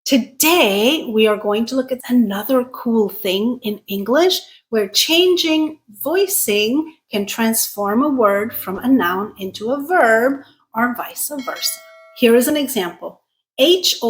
Today, we are going to look at another cool thing in English where changing voicing can transform a word from a noun into a verb or vice versa. Here is an example. House.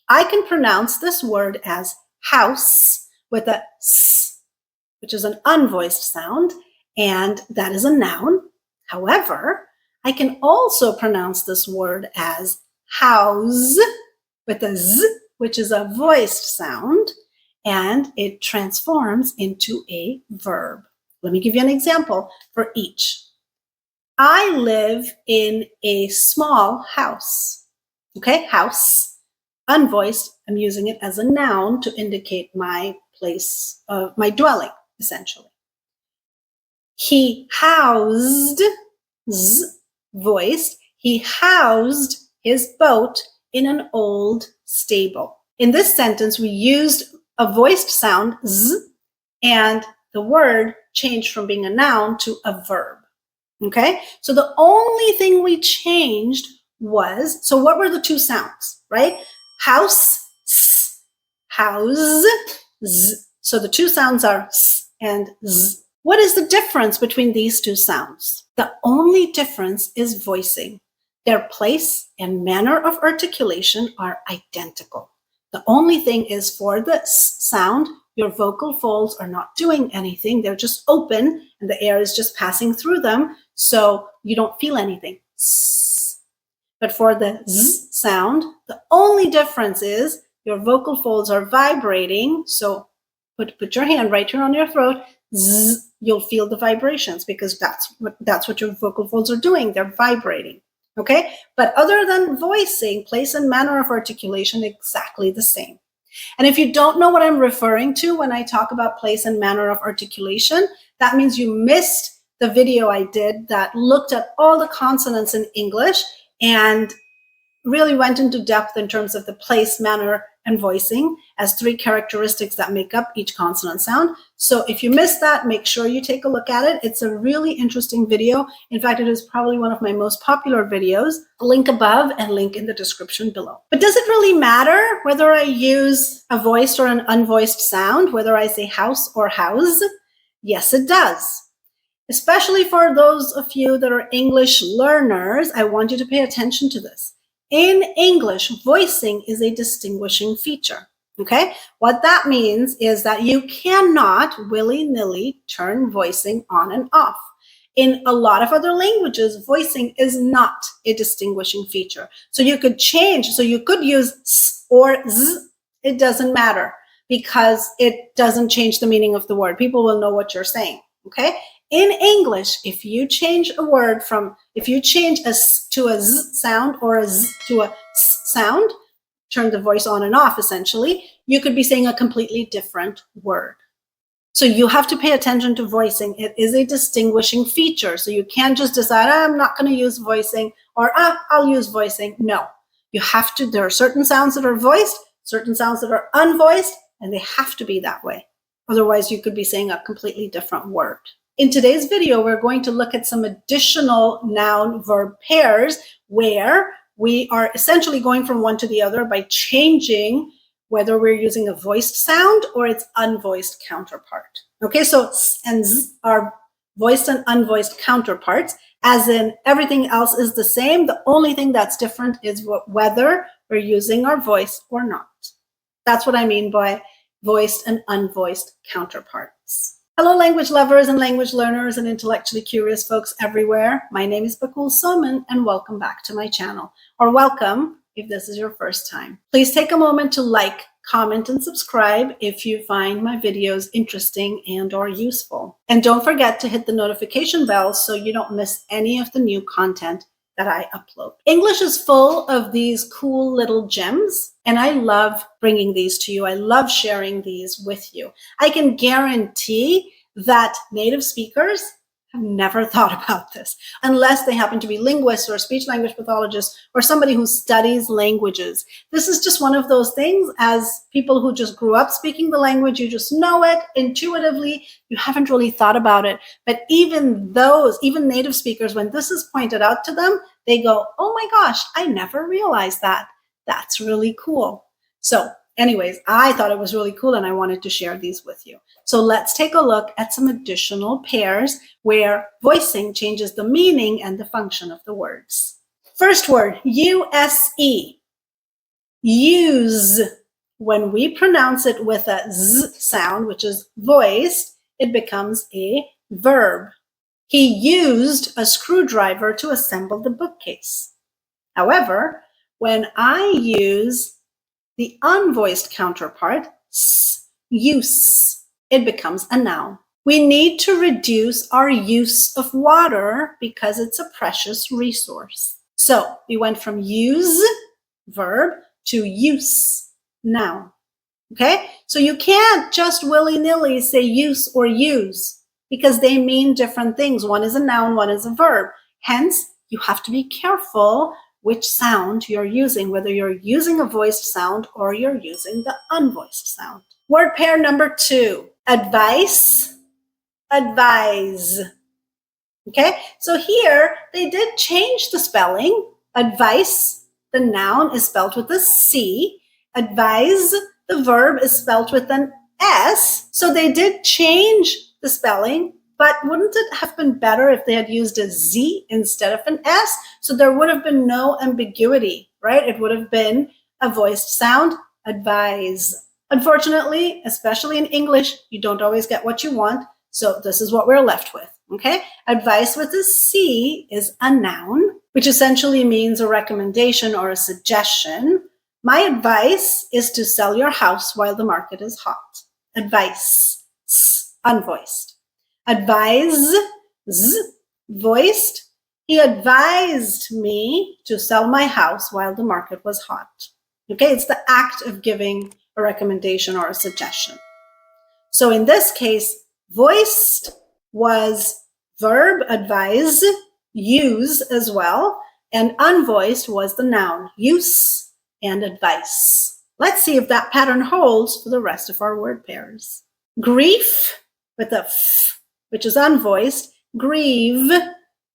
I can pronounce this word as house with a s, which is an unvoiced sound, and that is a noun. However, I can also pronounce this word as house with a z, which is a voiced sound, and it transforms into a verb. Let me give you an example for each. I live in a small house. Okay, house, unvoiced. I'm using it as a noun to indicate my place of my dwelling, essentially. He housed, z, voiced, he housed his boat in an old stable. In this sentence, we used a voiced sound, z, and the word changed from being a noun to a verb. Okay, so the only thing we changed was, so what were the two sounds, right? House, s, house, z. So the two sounds are s and z. What is the difference between these two sounds? The only difference is voicing. Their place and manner of articulation are identical. The only thing is for the s sound, your vocal folds are not doing anything. They're just open and the air is just passing through them, so you don't feel anything. S. But for the z sound, the only difference is your vocal folds are vibrating. So put your hand right here on your throat. Z, you'll feel the vibrations because that's what your vocal folds are doing. They're vibrating. Okay, but other than voicing, place and manner of articulation, exactly the same. And if you don't know what I'm referring to when I talk about place and manner of articulation, that means you missed the video I did that looked at all the consonants in English and really went into depth in terms of the place, manner, and voicing as three characteristics that make up each consonant sound. So if you missed that, make sure you take a look at it. It's a really interesting video. In fact, it is probably one of my most popular videos. Link above and link in the description below. But does it really matter whether I use a voiced or an unvoiced sound, whether I say house or house? Yes, it does. Especially for those of you that are English learners, I want you to pay attention to this. In English, voicing is a distinguishing feature, okay? What that means is that you cannot willy-nilly turn voicing on and off. In a lot of other languages, voicing is not a distinguishing feature. So you could change, so you could use s or z, it doesn't matter because it doesn't change the meaning of the word. People will know what you're saying, okay? In English, if you change a word if you change a s to a z sound or a z to a s sound, turn the voice on and off essentially, you could be saying a completely different word. So you have to pay attention to voicing. It is a distinguishing feature. So you can't just decide, I'm not going to use voicing or I'll use voicing. No, you have to, there are certain sounds that are voiced, certain sounds that are unvoiced, and they have to be that way. Otherwise, you could be saying a completely different word. In today's video, we're going to look at some additional noun-verb pairs where we are essentially going from one to the other by changing whether we're using a voiced sound or its unvoiced counterpart. Okay, so s and z are voiced and unvoiced counterparts, as in everything else is the same. The only thing that's different is whether we're using our voice or not. That's what I mean by voiced and unvoiced counterparts. Hello, language lovers and language learners and intellectually curious folks everywhere. My name is Bakul Soman and welcome back to my channel, or welcome if this is your first time. Please take a moment to like, comment, and subscribe if you find my videos interesting and or useful. And don't forget to hit the notification bell so you don't miss any of the new content that I upload. English is full of these cool little gems, and I love bringing these to you. I love sharing these with you. I can guarantee that native speakers have never thought about this unless they happen to be linguists or speech language pathologists or somebody who studies languages. This is just one of those things, as people who just grew up speaking the language, you just know it intuitively, you haven't really thought about it. But even native speakers, when this is pointed out to them, they go, oh my gosh, I never realized that That's really cool. So anyways, I thought it was really cool and I wanted to share these with you. So let's take a look at some additional pairs where voicing changes the meaning and the function of the words. First word, use. Use. When we pronounce it with a z sound, which is voiced, it becomes a verb. He used a screwdriver to assemble the bookcase. However, when I use the unvoiced counterpart, use, it becomes a noun. We need to reduce our use of water because it's a precious resource. So we went from use, verb, to use, noun. Okay? So you can't just willy-nilly say use or use because they mean different things. One is a noun, one is a verb. Hence, you have to be careful which sound you're using, whether you're using a voiced sound or you're using the unvoiced sound. Word pair number 2, advice, advise. Okay, so here they did change the spelling. Advice, the noun, is spelled with a C. Advise, the verb, is spelled with an S. So they did change the spelling, but wouldn't it have been better if they had used a Z instead of an S? So there would have been no ambiguity, right? It would have been a voiced sound, advise. Unfortunately, especially in English, you don't always get what you want. So this is what we're left with, okay? Advice with a C is a noun, which essentially means a recommendation or a suggestion. My advice is to sell your house while the market is hot. Advice, unvoiced. Advise, voiced. He advised me to sell my house while the market was hot. Okay, it's the act of giving a recommendation or a suggestion. So in this case, voiced was verb, advise, use as well, and unvoiced was the noun, use and advice. Let's see if that pattern holds for the rest of our word pairs. Grief with a f, which is unvoiced. Grieve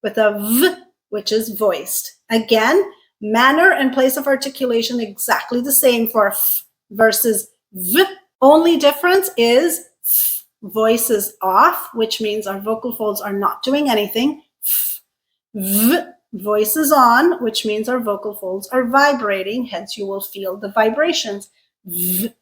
with a v, which is voiced. Again, manner and place of articulation exactly the same for f versus v. Only difference is f, voice is off, which means our vocal folds are not doing anything. F, v, voice is on, which means our vocal folds are vibrating. Hence, you will feel the vibrations. V.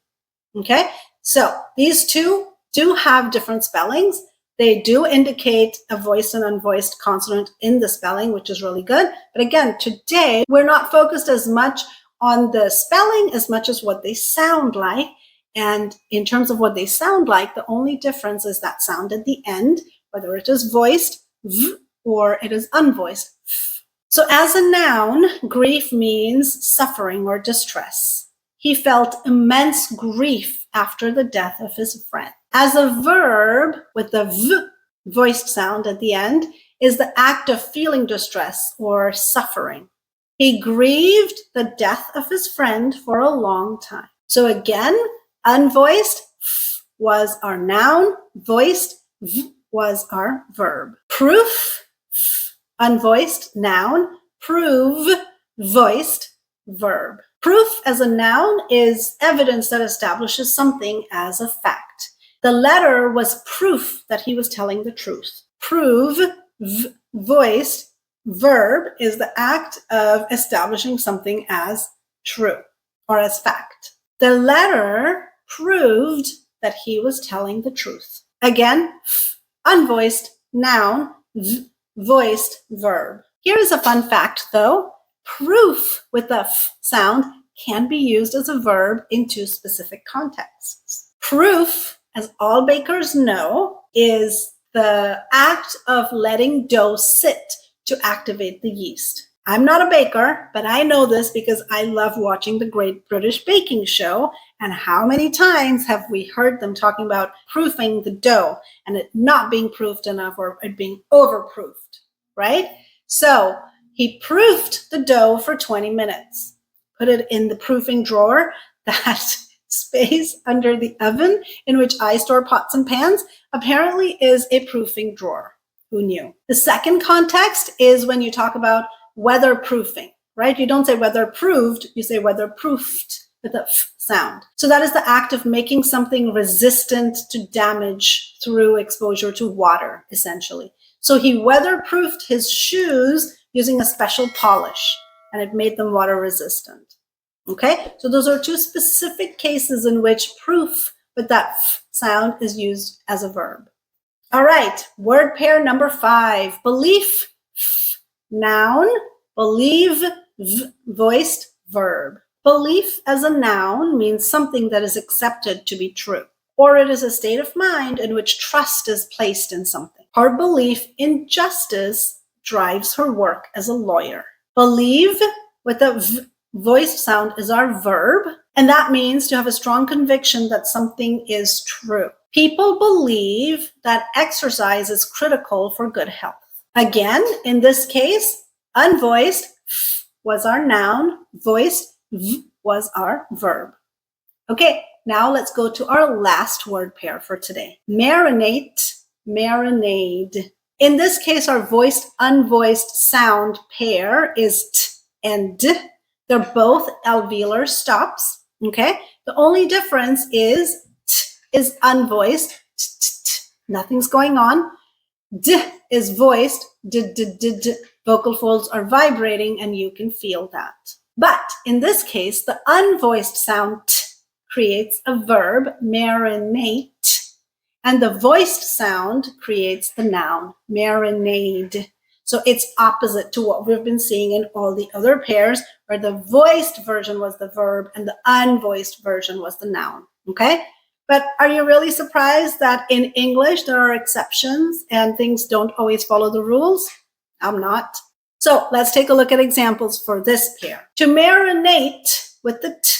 Okay, so these two do have different spellings. They do indicate a voiced and unvoiced consonant in the spelling, which is really good. But again, today, we're not focused as much on the spelling as much as what they sound like. And in terms of what they sound like, the only difference is that sound at the end, whether it is voiced, v, or it is unvoiced, f. So as a noun, grief means suffering or distress. He felt immense grief after the death of his friend. As a verb with the v voiced sound at the end is the act of feeling distress or suffering. He grieved the death of his friend for a long time. So again, unvoiced f was our noun, voiced v was our verb. Proof, f, unvoiced noun, prove, voiced verb. Proof as a noun is evidence that establishes something as a fact. The letter was proof that he was telling the truth. Prove, voiced, verb is the act of establishing something as true or as fact. The letter proved that he was telling the truth. Again, unvoiced, noun, voiced, verb. Here is a fun fact though. Proof with the f sound can be used as a verb in two specific contexts. Proof, as all bakers know, is the act of letting dough sit to activate the yeast. I'm not a baker, but I know this because I love watching the Great British Baking Show. And how many times have we heard them talking about proofing the dough and it not being proofed enough or it being overproofed, right? So he proofed the dough for 20 minutes, put it in the proofing drawer, that space under the oven in which I store pots and pans apparently is a proofing drawer. Who knew? The second context is when you talk about weatherproofing right? You don't say whether proved, you say whether proofed with a f sound. So that is the act of making something resistant to damage through exposure to water, essentially. So he weatherproofed his shoes using a special polish, and it made them water resistant. Okay, so those are two specific cases in which proof with that f sound is used as a verb. All right, word pair number 5, belief, f, noun, believe, v, voiced, verb. Belief as a noun means something that is accepted to be true, or it is a state of mind in which trust is placed in something. Her belief in justice drives her work as a lawyer. Believe with a v voiced sound is our verb, and that means to have a strong conviction that something is true. People believe that exercise is critical for good health. Again, in this case, unvoiced f was our noun, voiced v was our verb. Okay, now let's go to our last word pair for today. Marinate, marinade. In this case, our voiced, unvoiced sound pair is t and d. They're both alveolar stops, okay? The only difference is t is unvoiced, t, t, t. Nothing's going on. D is voiced, d, d, d, d. Vocal folds are vibrating and you can feel that. But in this case, the unvoiced sound t creates a verb, marinate, and the voiced sound creates the noun, marinade. So it's opposite to what we've been seeing in all the other pairs, where the voiced version was the verb and the unvoiced version was the noun, okay? But are you really surprised that in English there are exceptions and things don't always follow the rules? I'm not. So let's take a look at examples for this pair. To marinate with the t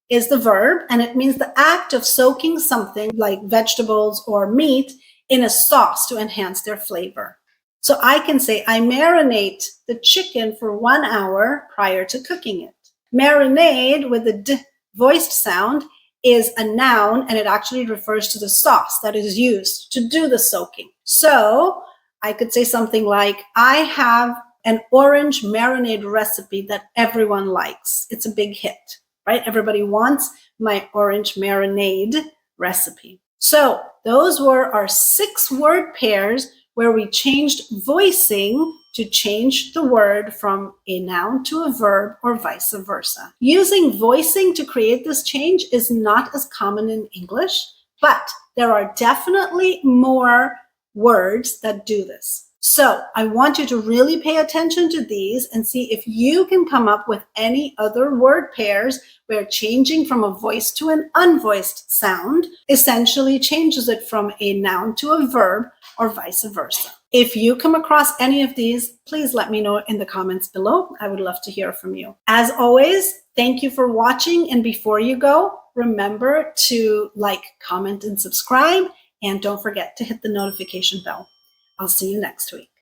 is the verb, and it means the act of soaking something like vegetables or meat in a sauce to enhance their flavor. So I can say, I marinate the chicken for 1 hour prior to cooking it. Marinade with the d voiced sound is a noun, and it actually refers to the sauce that is used to do the soaking. So I could say something like, I have an orange marinade recipe that everyone likes. It's a big hit, right? Everybody wants my orange marinade recipe. So those were our 6 word pairs where we changed voicing to change the word from a noun to a verb or vice versa. Using voicing to create this change is not as common in English, but there are definitely more words that do this. So I want you to really pay attention to these and see if you can come up with any other word pairs where changing from a voiced to an unvoiced sound essentially changes it from a noun to a verb or vice versa. If you come across any of these, please let me know in the comments below. I would love to hear from you. As always, thank you for watching. And before you go, remember to like, comment, and subscribe. And don't forget to hit the notification bell. I'll see you next week.